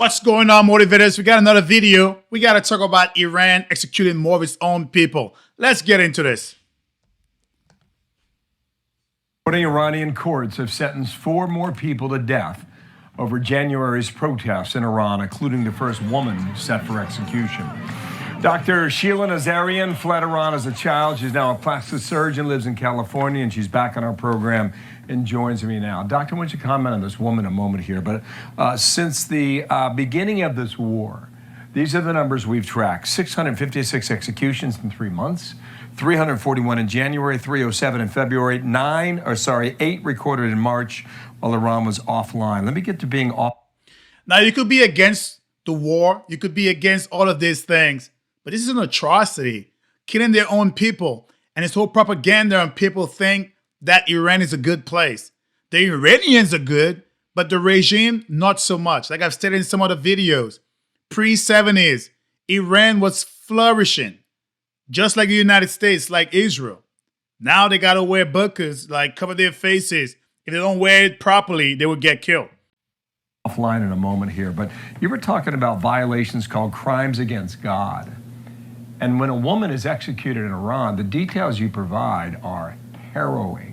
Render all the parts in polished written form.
What's going on, motivators? We got another video. We got to talk about Iran executing more of its own people. Let's get into this. 20 Iranian courts have sentenced 4 more people to death over January's protests in Iran, including the first woman set for execution. Dr. Sheila Nazarian fled Iran as a child. She's now a plastic surgeon, lives in California, and she's back on our program and joins me now. Doctor, why don't you comment on this woman a moment here? But since the beginning of this war, these are the numbers we've tracked. 656 executions in 3 months, 341 in January, 307 in February, 8 recorded in March while Iran was offline. Let me get to being off. Now, you could be against the war. You could be against all of these things. But this is an atrocity, killing their own people. And this whole propaganda and people think that Iran is a good place. The Iranians are good, but the regime, not so much. Like I've stated in some other videos, pre-70s, Iran was flourishing, just like the United States, like Israel. Now they got to wear burqas, like cover their faces. If they don't wear it properly, they will get killed. Offline in a moment here, but you were talking about violations called crimes against God. And when a woman is executed in Iran, the details you provide are harrowing.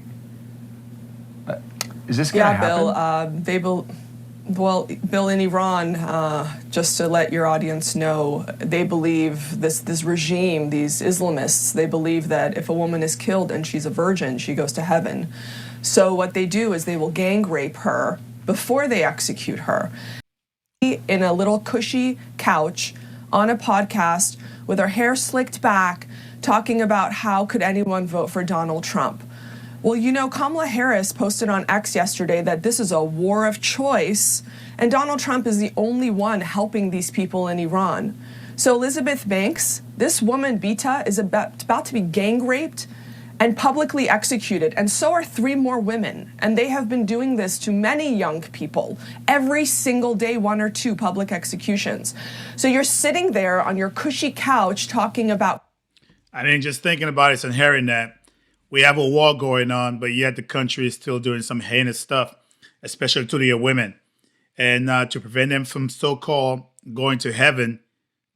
Is this going to happen? Bill, Bill, in Iran, just to let your audience know, they believe this regime, these Islamists, they believe that if a woman is killed and she's a virgin, she goes to heaven. So what they do is they will gang rape her before they execute her. In a little cushy couch on a podcast with her hair slicked back, talking about how could anyone vote for Donald Trump. Well, you know, Kamala Harris posted on X yesterday that this is a war of choice, and Donald Trump is the only one helping these people in Iran. So Elizabeth Banks, this woman, Bita, is about to be gang raped and publicly executed, and so are 3 more women. And they have been doing this to many young people. Every single day, 1 or 2 public executions. So you're sitting there on your cushy couch talking about... I mean, just thinking about it and hearing that, we have a war going on, but yet the country is still doing some heinous stuff, especially to the women. And to prevent them from so-called going to heaven,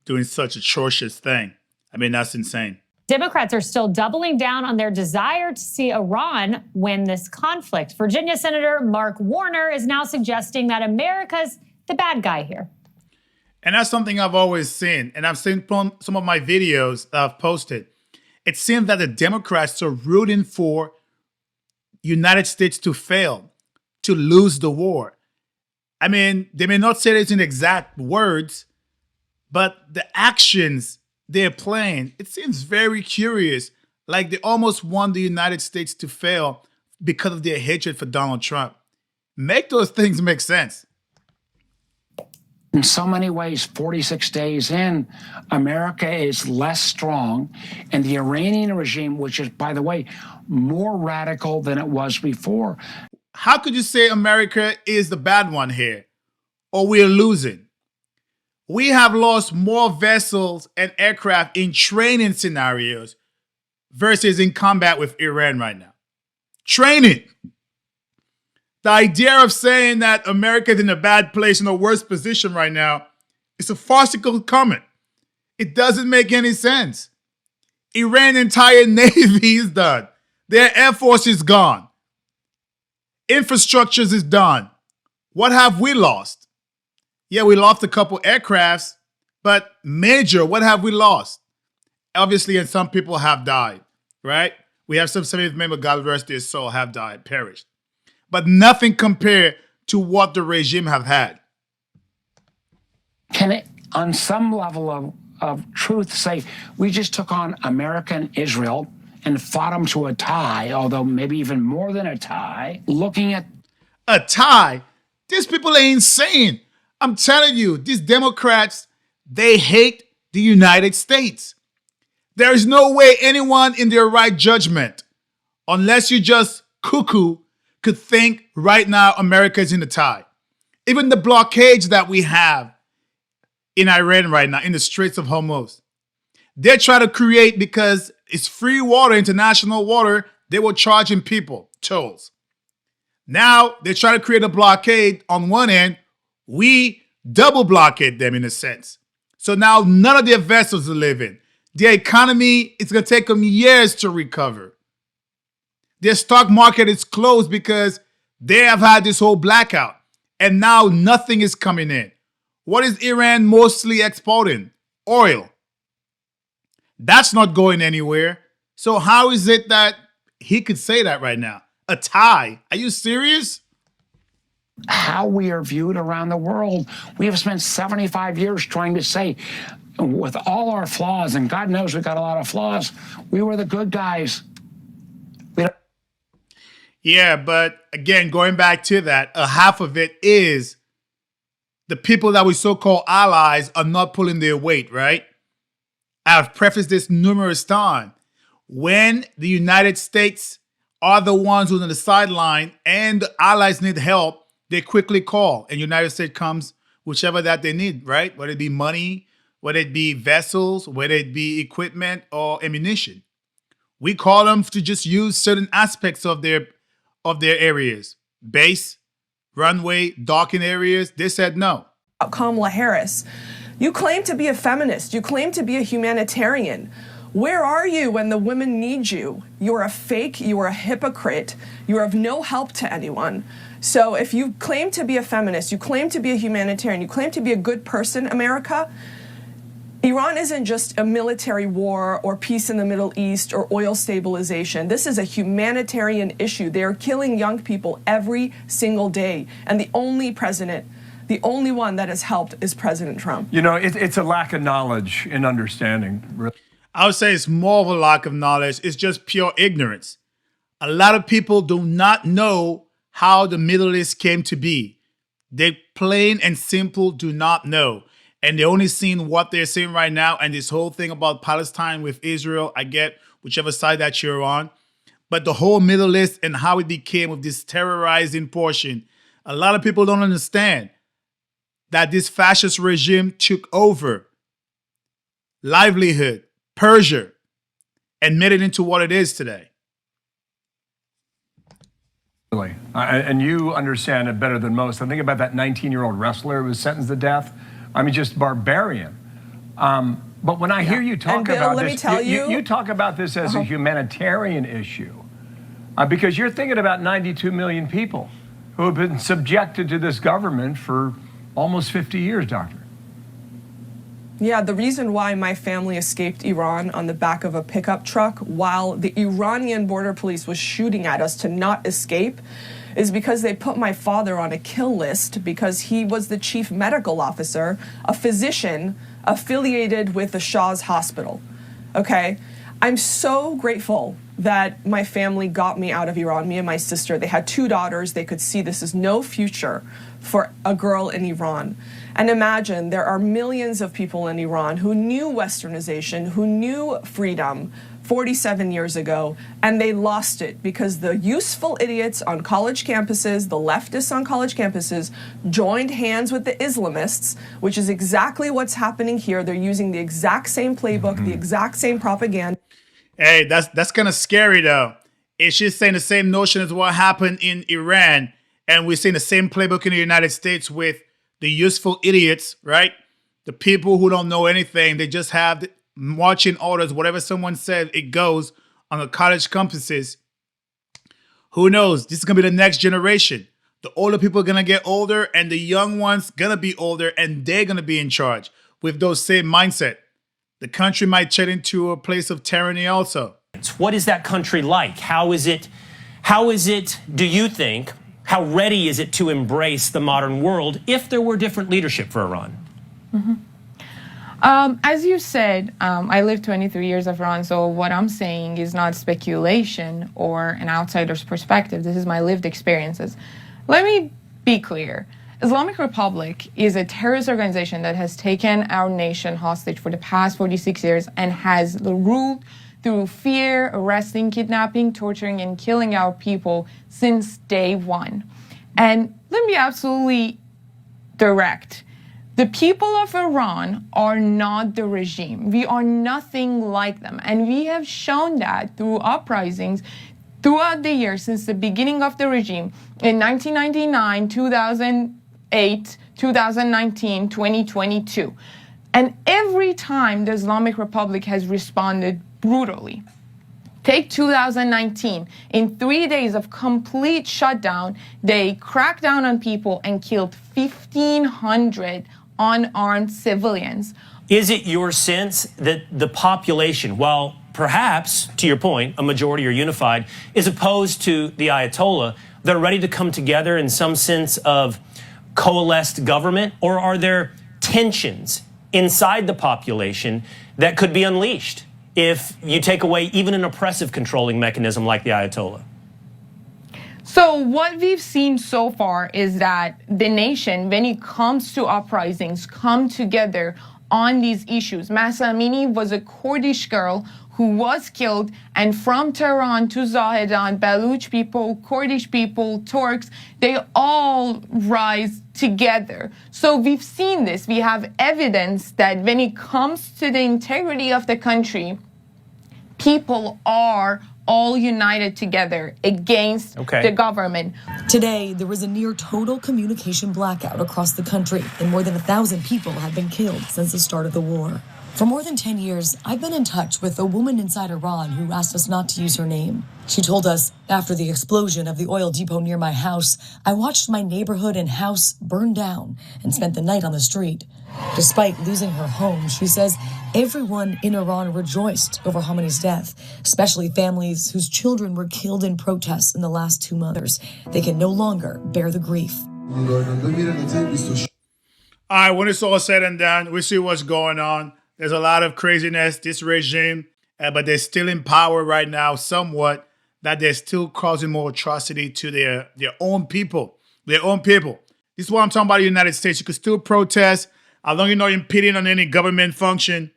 doing such atrocious thing. I mean, that's insane. Democrats are still doubling down on their desire to see Iran win this conflict. Virginia Senator Mark Warner is now suggesting that America's the bad guy here. And that's something I've always seen. And I've seen from some of my videos that I've posted. It seems that the Democrats are rooting for United States to fail, to lose the war. I mean, they may not say this in exact words, but the actions they're playing, it seems very curious. Like they almost want the United States to fail because of their hatred for Donald Trump. Make those things make sense. In so many ways, 46 days in, America is less strong, and the Iranian regime, which is, by the way, more radical than it was before. How could you say America is the bad one here, or we're losing? We have lost more vessels and aircraft in training scenarios versus in combat with Iran right now. Training. The idea of saying that America is in a bad place, in a worse position right now, is a farcical comment. It doesn't make any sense. Iran's entire navy is done. Their air force is gone. Infrastructures is done. What have we lost? Yeah, we lost a couple aircrafts, but major, what have we lost? Obviously, and some people have died, right? We have some 70th member, God rest their soul, have died, perished. But nothing compared to what the regime have had. Can it, on some level of truth, say we just took on America and Israel and fought them to a tie, although maybe even more than a tie, looking at... A tie? These people are insane. I'm telling you, these Democrats, they hate the United States. There is no way anyone in their right judgment, unless you just cuckoo, could think right now America is in a tie. Even the blockades that we have in Iran right now, in the Straits of Hormuz, they're trying to create, because it's free water, international water, they were charging people tolls. Now they're trying to create a blockade on one end. We double blockade them in a sense. So now none of their vessels are living. Their economy, it's going to take them years to recover. Their stock market is closed because they have had this whole blackout. And now nothing is coming in. What is Iran mostly exporting? Oil. That's not going anywhere. So how is it that he could say that right now? A tie? Are you serious? How we are viewed around the world. We have spent 75 years trying to say, with all our flaws, and God knows we've got a lot of flaws, we were the good guys. Yeah, but again, going back to that, a half of it is the people that we so-called allies are not pulling their weight, right? I've prefaced this numerous times. When the United States are the ones who's on the sideline and the allies need help, they quickly call, and United States comes whichever that they need, right? Whether it be money, whether it be vessels, whether it be equipment or ammunition. We call them to just use certain aspects of their areas. Base, runway, docking areas. They said no. Kamala Harris, you claim to be a feminist. You claim to be a humanitarian. Where are you when the women need you? You're a fake. You are a hypocrite. You are of no help to anyone. So if you claim to be a feminist, you claim to be a humanitarian, you claim to be a good person, America, Iran isn't just a military war or peace in the Middle East or oil stabilization. This is a humanitarian issue. They are killing young people every single day. And the only one that has helped is President Trump. You know, it's a lack of knowledge and understanding. I would say it's more of a lack of knowledge. It's just pure ignorance. A lot of people do not know how the Middle East came to be. They plain and simple do not know. And they only seen what they're seeing right now. And this whole thing about Palestine with Israel, I get whichever side that you're on. But the whole Middle East and how it became with this terrorizing portion, a lot of people don't understand that this fascist regime took over livelihood, Persia, and made it into what it is today. And you understand it better than most. I think about that 19-year-old wrestler who was sentenced to death. I mean, just barbarian. But when I hear you talk Bill, about let this, me tell you talk about this as a humanitarian issue because you're thinking about 92 million people who have been subjected to this government for almost 50 years, Doctor. Yeah, the reason why my family escaped Iran on the back of a pickup truck while the Iranian border police was shooting at us to not escape is because they put my father on a kill list because he was the chief medical officer, a physician affiliated with the Shah's hospital. Okay? I'm so grateful that my family got me out of Iran, me and my sister. They had 2 daughters. They could see this is no future for a girl in Iran. And imagine there are millions of people in Iran who knew westernization, who knew freedom 47 years ago, and they lost it because the useful idiots on college campuses, the leftists on college campuses, joined hands with the Islamists, which is exactly what's happening here. They're using the exact same playbook, the exact same propaganda. Hey, that's kind of scary though. It's just saying the same notion as what happened in Iran, and we're seeing the same playbook in the United States with the useful idiots, right? The people who don't know anything, they just have marching orders. Whatever someone said, it goes on the college campuses. Who knows? This is going to be the next generation. The older people are going to get older and the young ones going to be older and they're going to be in charge with those same mindset. The country might turn into a place of tyranny also. What is that country like? How is it, do you think, how ready is it to embrace the modern world if there were different leadership for Iran? As you said, I lived 23 years of Iran, so what I'm saying is not speculation or an outsider's perspective. This is my lived experiences. Let me be clear. Islamic Republic is a terrorist organization that has taken our nation hostage for the past 46 years and has ruled through fear, arresting, kidnapping, torturing, and killing our people since day one. And let me be absolutely direct. The people of Iran are not the regime. We are nothing like them. And we have shown that through uprisings throughout the years since the beginning of the regime in 1999, 2008, 2019, 2022. And every time the Islamic Republic has responded brutally. Take 2019. In 3 days of complete shutdown, they cracked down on people and killed 1,500 unarmed civilians. Is it your sense that the population, while perhaps, to your point, a majority are unified, is opposed to the Ayatollah, they're ready to come together in some sense of coalesced government? Or are there tensions inside the population that could be unleashed if you take away even an oppressive controlling mechanism like the Ayatollah? So what we've seen so far is that the nation, when it comes to uprisings, come together on these issues. Mahsa Amini was a Kurdish girl who was killed, and from Tehran to Zahedan, Baluch people, Kurdish people, Turks, they all rise together. So we've seen this. We have evidence that when it comes to the integrity of the country, people are all united together against the government. Today, there was a near total communication blackout across the country, and more than 1,000 people have been killed since the start of the war. For more than 10 years, I've been in touch with a woman inside Iran who asked us not to use her name. She told us, after the explosion of the oil depot near my house, I watched my neighborhood and house burn down and spent the night on the street. Despite losing her home, she says everyone in Iran rejoiced over Khamenei's death, especially families whose children were killed in protests in the last 2 months. They can no longer bear the grief. All right, when it's all said and done, we see what's going on. There's a lot of craziness, this regime, but they're still in power right now somewhat, that they're still causing more atrocity to their own people. Their own people. This is what I'm talking about in the United States. You can still protest, as long as you're not impeding on any government function.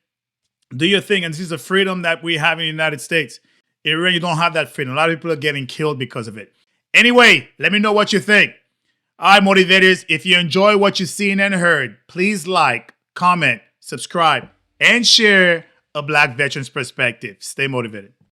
Do your thing, and this is a freedom that we have in the United States. In Iran, you don't have that freedom. A lot of people are getting killed because of it. Anyway, let me know what you think. All right, motivators, if you enjoy what you've seen and heard, please like, comment, subscribe, and share a Black veteran's perspective. Stay motivated.